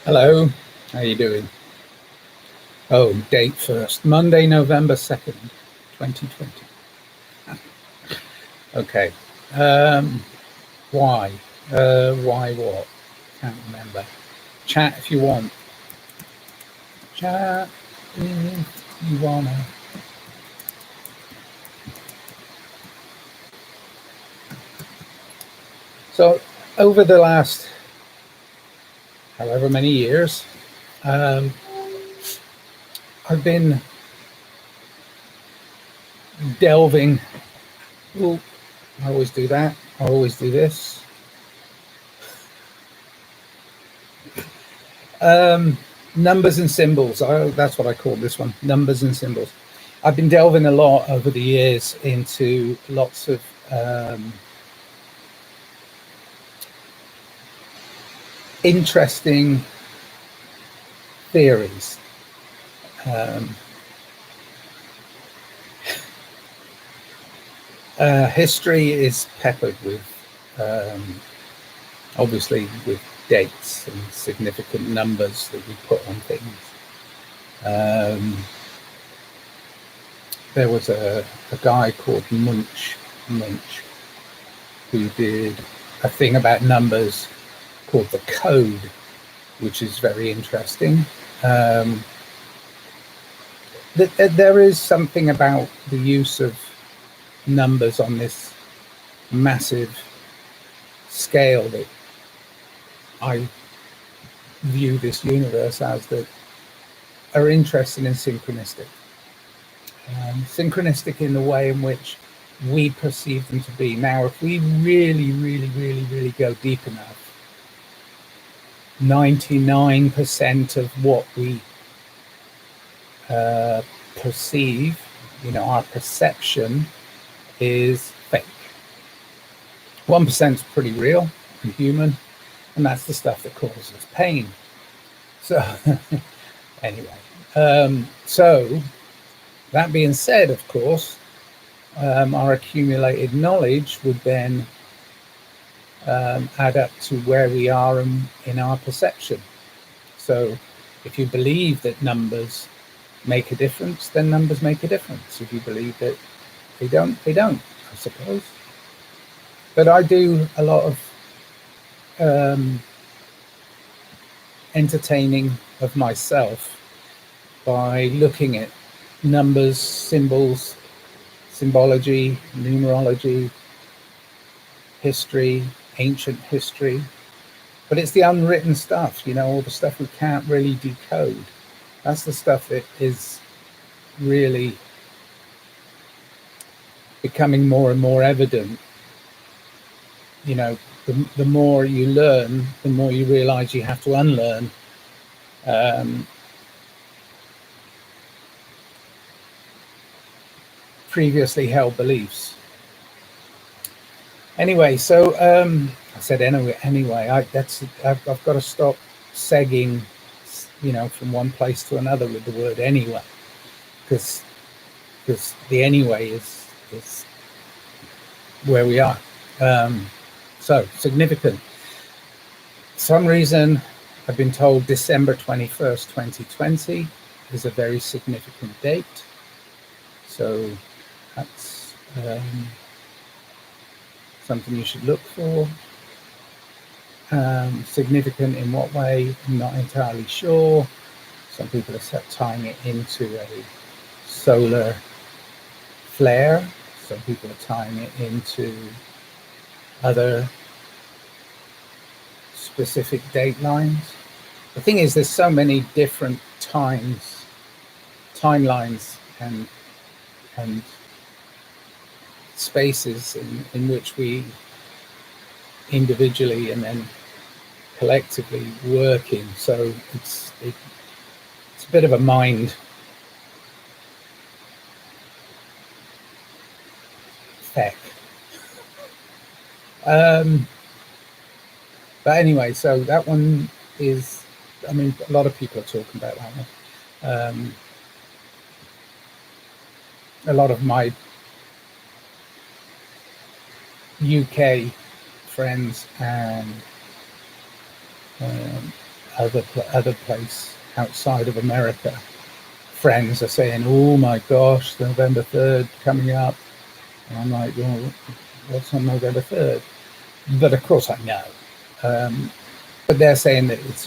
Hello, how you doing? Oh, date first. Monday, November 2nd, 2020. Okay. Um, why? Why what? Can't remember. Chat if you want. Chat if you wanna. So, over the last however many years, um, I've been delving. Oh, I always do that. I always do this. Um, Numbers and symbols. That's what I call this one. Numbers and symbols. I've been delving a lot over the years into lots of interesting theories. Um, History is peppered with, um, obviously, with dates and significant numbers that we put on things. Um, there was a guy called Munch, who did a thing about numbers called the Code, which is very interesting. Um, there is something about the use of numbers on this massive scale that I view this universe as that are interesting and synchronistic. Synchronistic in the way in which we perceive them to be. Now, if we really go deep enough, 99% of what we perceive, our perception is fake. 1% is pretty real and human, and that's the stuff that causes pain. So, anyway, so that being said, of course, our accumulated knowledge would then add up to where we are in our perception. So, if you believe that numbers make a difference, then numbers make a difference. If you believe that they don't, they don't, I suppose. But I do a lot of entertaining of myself by looking at numbers, symbols, symbology, numerology, history, ancient history. But it's the unwritten stuff, all the stuff we can't really decode. That's the stuff that is really becoming more and more evident. The more you learn, the more you realize you have to unlearn. Previously held beliefs. Anyway, so I said anyway. I've got to stop segging, from one place to another with the word anyway, because the anyway is where we are. So significant. For some reason, I've been told December 21st, 2020 is a very significant date. So that's something you should look for. Significant in what way? I'm not entirely sure. Some people are tying it into a solar flare. Some people are tying it into other specific date lines. The thing is, there's so many different timelines, and spaces in which we individually and then collectively work in. So it's a bit of a mind feck. But anyway, so that one is, a lot of people are talking about that one. A lot of my UK friends and other place outside of America, friends are saying, "Oh my gosh, November 3rd coming up," and I'm like, "Well, what's on November 3rd?" But of course, I know. But they're saying that it's,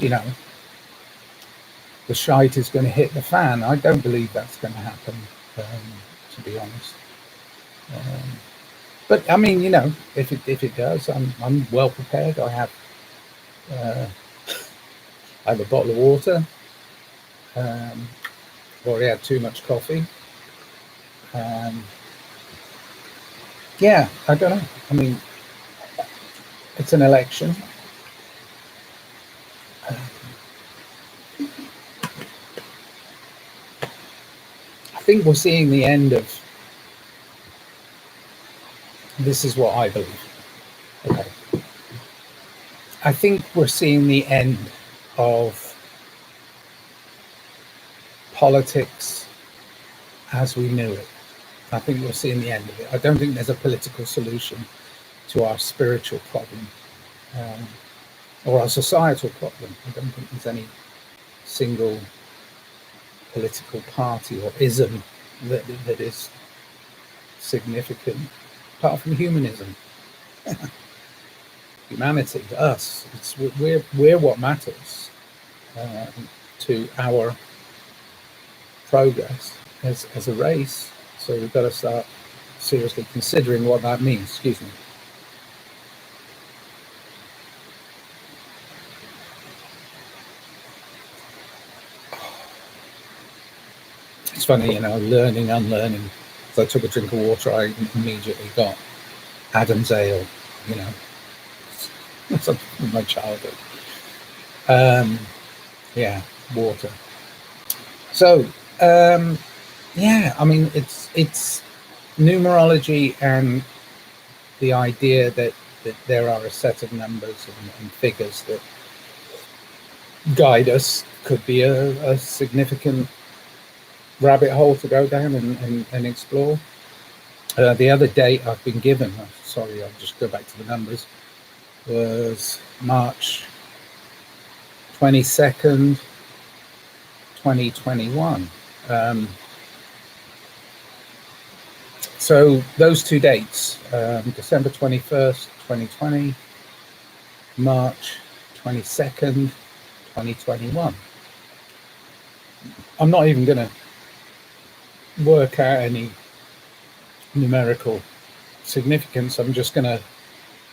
the shite is going to hit the fan. I don't believe that's going to happen, to be honest. But I mean, if it does, I'm well prepared. I have a bottle of water. Already had too much coffee. Yeah, I don't know. I mean, it's an election. I think we're seeing the end of. This is what I believe. Okay. I think we're seeing the end of politics as we knew it. I think we're seeing the end of it. I don't think there's a political solution to our spiritual problem, or our societal problem. I don't think there's any single political party or ism that is significant, apart from humanism. Humanity, us, we're what matters to our progress as a race. So we've got to start seriously considering what that means. Excuse me. It's funny, learning, unlearning. So I took a drink of water, I immediately got Adam's ale, It's from my childhood. Yeah, water. So, yeah, I mean, it's numerology and the idea that there are a set of numbers and figures that guide us could be a significant rabbit hole to go down and explore. The other date I've been given, sorry, I'll just go back to the numbers, was March 22nd, 2021. So those two dates, December 21st, 2020, March 22nd, 2021. I'm not even going to work out any numerical significance. I'm just going to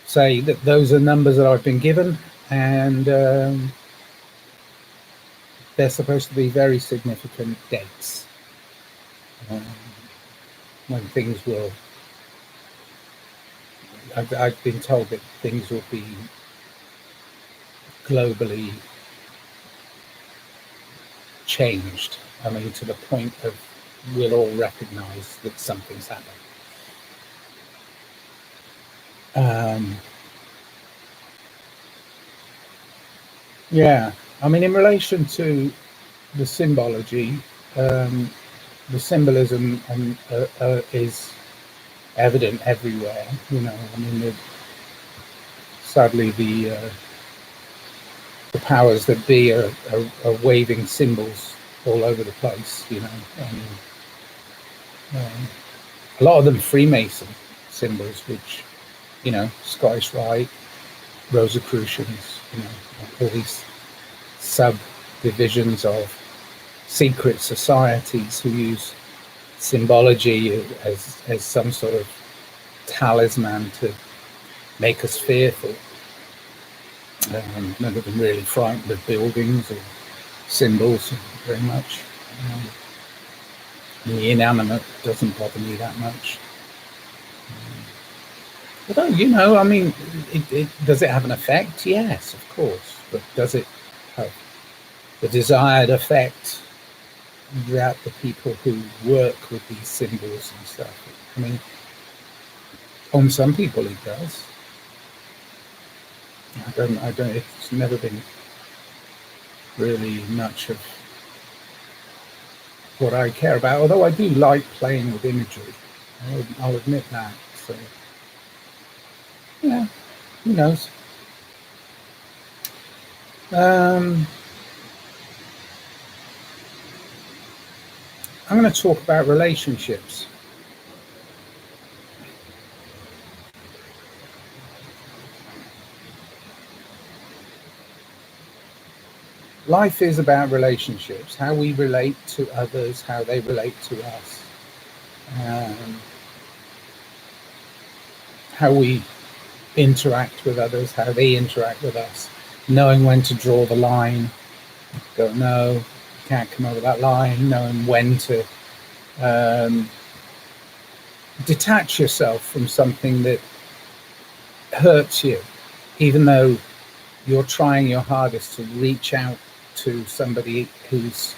say that those are numbers that I've been given, and they're supposed to be very significant dates when things will. I've been told that things will be globally changed. I mean, to the point of we'll all recognize that something's happened. Yeah, I mean, in relation to the symbology, the symbolism is evident everywhere. I mean, sadly, the powers that be are waving symbols all over the place. A lot of them Freemason symbols, which, Scottish Rite, Rosicrucians, all these subdivisions of secret societies who use symbology as some sort of talisman to make us fearful. None of them really frightened of buildings or symbols very much. The inanimate doesn't bother me that much. But I mean, does it have an effect? Yes, of course. But does it have the desired effect that the people who work with these symbols and stuff? I mean, on some people it does. I don't. It's never been really much of what I care about. Although I do like playing with imagery, I'll admit that. So, yeah, who knows? I'm going to talk about relationships. Life is about relationships, how we relate to others, how they relate to us, how we interact with others, how they interact with us, knowing when to draw the line, go, no, you can't come over that line, knowing when to detach yourself from something that hurts you, even though you're trying your hardest to reach out to somebody who's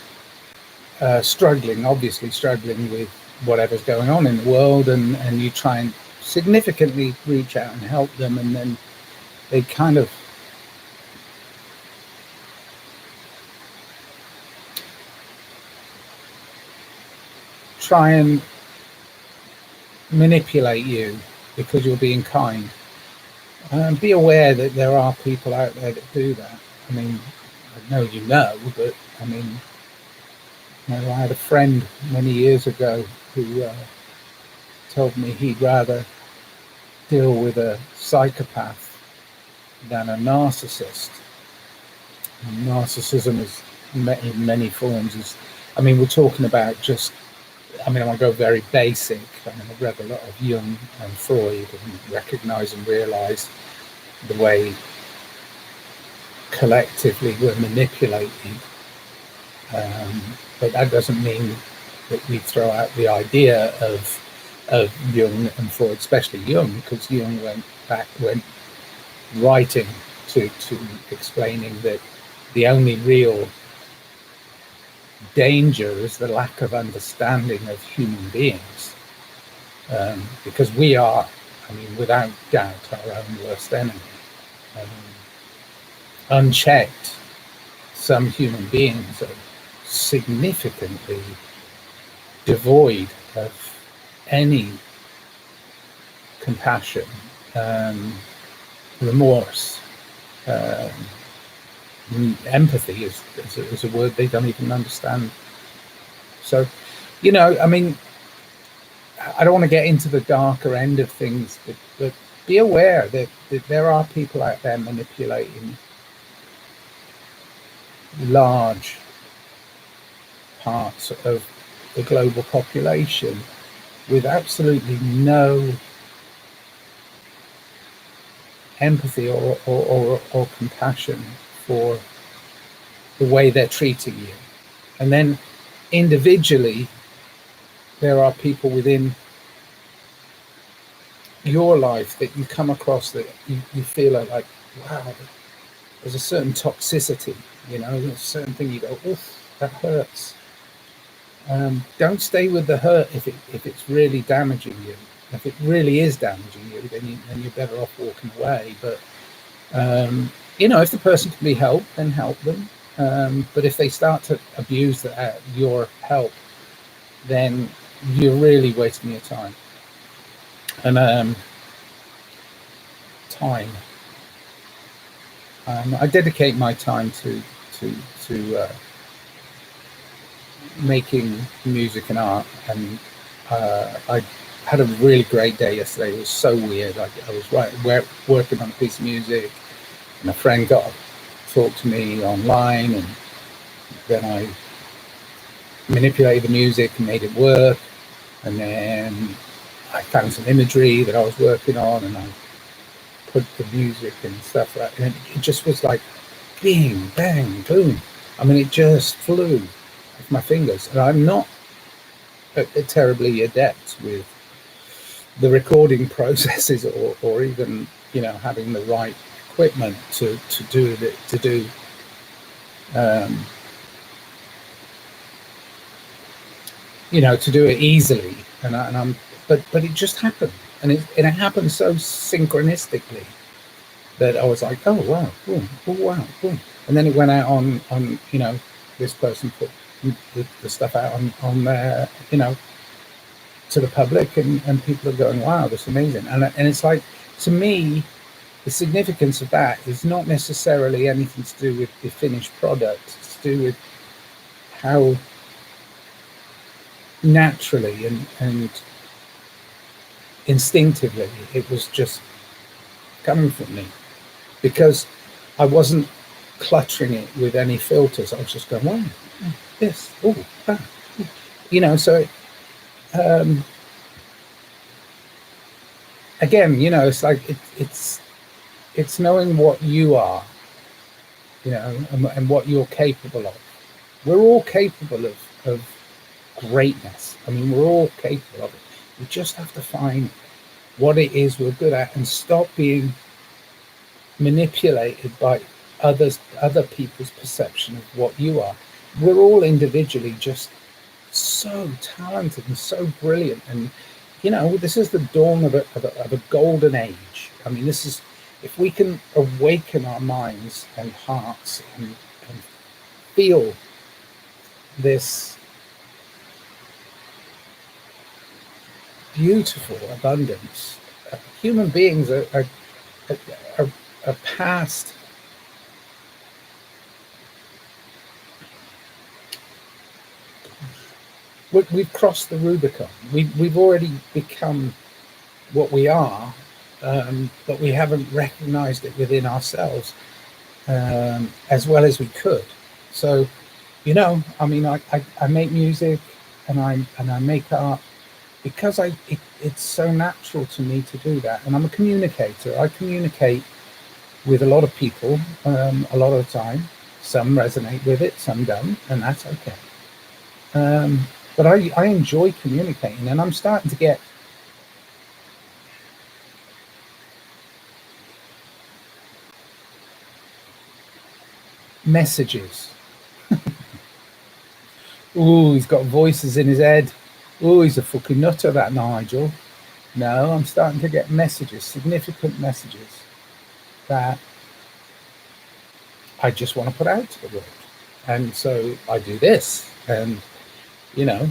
obviously struggling with whatever's going on in the world, and you try and significantly reach out and help them, and then they kind of try and manipulate you because you're being kind. Be aware that there are people out there that do that. I mean, I know you know, but I mean, I had a friend many years ago who told me he'd rather deal with a psychopath than a narcissist. And narcissism is in many forms. I mean, we're talking about just, I mean, I want to go very basic. I mean, I've read a lot of Jung and Freud and recognize and realize the way collectively we're manipulated. But that doesn't mean that we throw out the idea of Jung and Freud, especially Jung, because Jung went writing to explaining that the only real danger is the lack of understanding of human beings, because we are, I mean, without doubt, our own worst enemy. Unchecked, some human beings are significantly devoid of any compassion, remorse, empathy is a word they don't even understand. So, you know, I mean, I don't want to get into the darker end of things, but be aware that there are people out there manipulating large parts of the global population with absolutely no empathy or compassion for the way they're treating you. And then individually, there are people within your life that you come across that you feel like, wow, there's a certain toxicity, you know, there's a certain thing you go, oof, that hurts. Don't stay with the hurt if it's really damaging you. If it really is damaging you, then you're better off walking away. But you know, if the person can be helped, then help them. But if they start to abuse your help, then you're really wasting your time. And time. I dedicate my time to making music and art, and I had a really great day yesterday. It was so weird. I was working on a piece of music, and a friend got to talk to me online, and then I manipulated the music and made it work, and then I found some imagery that I was working on, and I put the music and stuff like that, and it just was like bing, bang, boom. I mean, it just flew off my fingers, and I'm not terribly adept with the recording processes, or even, you know, having the right equipment to do you know, to do it easily, but it just happened, and it happened so synchronistically that I was like, oh wow, boom, oh wow, boom, and then it went out on you know, this person put the stuff out on there, you know, to the public, and people are going, wow, that's amazing. And it's like, to me, the significance of that is not necessarily anything to do with the finished product. It's to do with how naturally and instinctively, it was just coming from me, because I wasn't cluttering it with any filters. I was just going, wow, this, oh, that, you know. So again, you know, it's like it's knowing what you are, you know, and what you're capable of. We're all capable of greatness. I mean, we're all capable of it. We just have to find what it is we're good at and stop being manipulated by other people's perception of what you are. We're all individually just so talented and so brilliant, and you know, this is the dawn of a golden age. I mean, this is, if we can awaken our minds and hearts and feel this beautiful abundance. Human beings are past we've crossed the Rubicon. We've already become what we are, but we haven't recognized it within ourselves as well as we could. So, you know, I mean, I make music and I make art because it's so natural to me to do that. And I'm a communicator. I communicate with a lot of people a lot of the time. Some resonate with it, some don't, and that's okay. But I enjoy communicating, and I'm starting to get messages. Ooh, he's got voices in his head. Ooh, he's a fucking nutter, that Nigel. No, I'm starting to get messages, significant messages that I just want to put out to the world. And so I do this, and you know,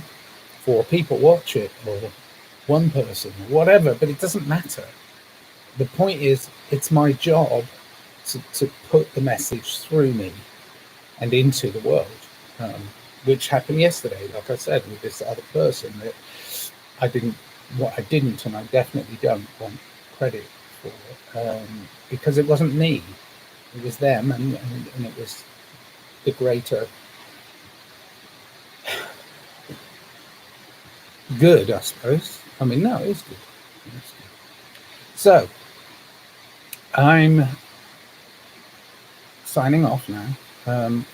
4 people watch it, or 1 person, or whatever, but it doesn't matter. The point is, it's my job to put the message through me and into the world, which happened yesterday, like I said, with this other person that I didn't and I definitely don't want credit for, because it wasn't me, it was them, and it was the greater good, I suppose. I mean, no, it's good. It's good. So I'm signing off now.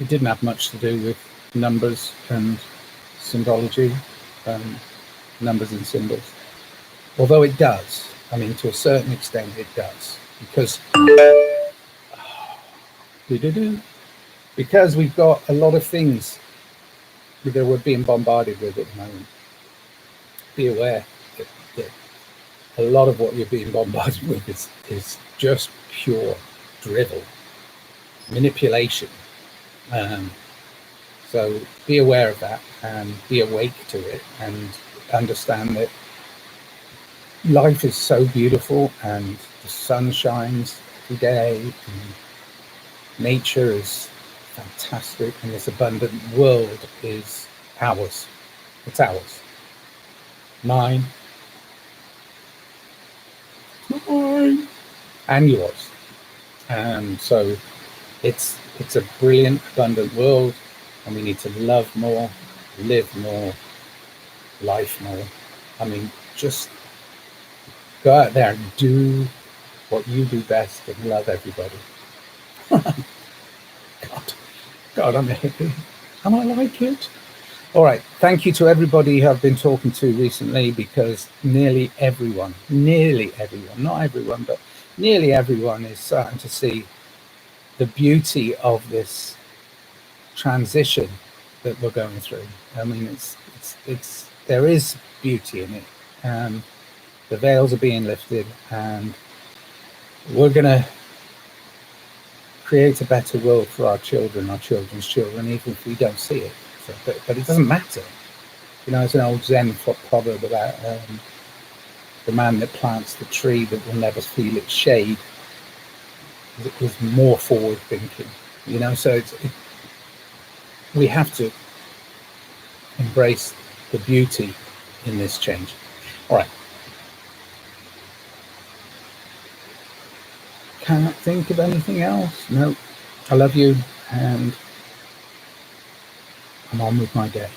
It didn't have much to do with numbers and symbology, numbers and symbols, although it does. I mean, to a certain extent it does, because because we've got a lot of things that we're being bombarded with at the moment. Be aware that a lot of what you're being bombarded with is just pure drivel, manipulation. So be aware of that and be awake to it, and understand that life is so beautiful, and the sun shines every day, and nature is fantastic, and this abundant world is ours. It's ours. Mine. And yours. And so it's a brilliant, abundant world, and we need to love more, live more, life more. I mean, just go out there and do what you do best and love everybody. God, I'm a hippie. Am I like it? All right. Thank you to everybody who I've been talking to recently, because nearly everyone, not everyone, but nearly everyone is starting to see the beauty of this transition that we're going through. I mean, it's there is beauty in it. The veils are being lifted, and we're going to create a better world for our children, our children's children, even if we don't see it. So, but it doesn't matter. You know, it's an old Zen proverb about the man that plants the tree that will never feel its shade is more forward thinking. You know, so we have to embrace the beauty in this change. All right. Can't think of anything else. No, I love you, and I'm on with my day.